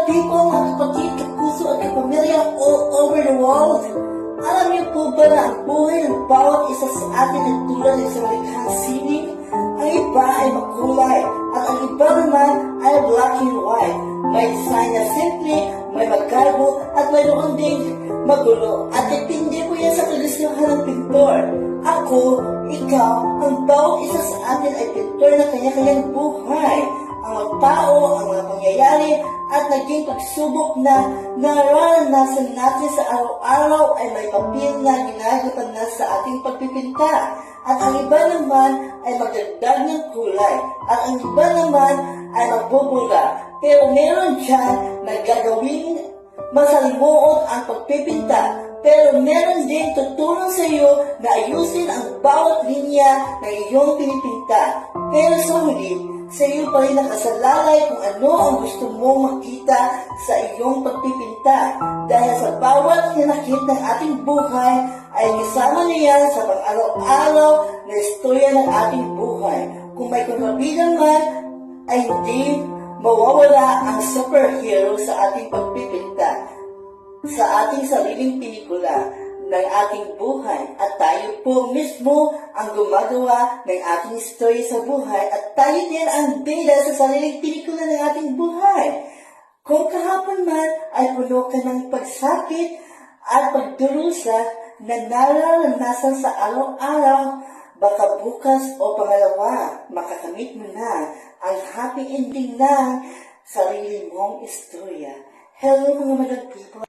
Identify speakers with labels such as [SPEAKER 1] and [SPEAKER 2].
[SPEAKER 1] people, mga kapatid, kapuso at kapamilya all over the world. Alam niyo po ba na ang buhay ng bawat isa sa atin ay tulad ng isang likhang sining? Ang iba ay makulay at ang iba naman ay black and white. May design na simple, may magkargo at mayroon ding magulo. At depende po yan sa kagustuhan ng pintor. Ako, ikaw, ang bawat isa sa atin ay pintor na kanya-kanyang buhay. Ang mga tao, ang mga pangyayari at naging pagsubok na nararanasan natin sa araw-araw ay may papel na ginagapan na sa ating pagpipinta. At ang iba naman ay magdagdag ng kulay. At ang iba naman ay magbubula. Pero meron dyan na gagawing masalimuot ang pagpipinta. Pero meron din tutulong sa iyo na ayusin ang bawat linya na iyong pinipinta. Pero sa huli, sa iyo pa rin nakasalalay kung ano ang gusto mong makita sa iyong pagpipinta. Dahil sa bawat hinakit ng ating buhay ay kasama niya sa pang-araw-araw na istorya ng ating buhay. Kung may kontrabida man, ay hindi mawawala ang superhero sa ating pagpipinta, sa ating sariling pelikula ng ating buhay. At tayo po mismo ang gumagawa ng ating story sa buhay at tayo din ang bida sa sariling pelikula ng ating buhay. Kung kahapon man ay puno ka ng pagsakit at pagdurusa na nararanasan sa araw-araw, baka bukas o pangalawa makakamit mo na ang happy ending ng sarili mong istorya. Hello mga madlang people.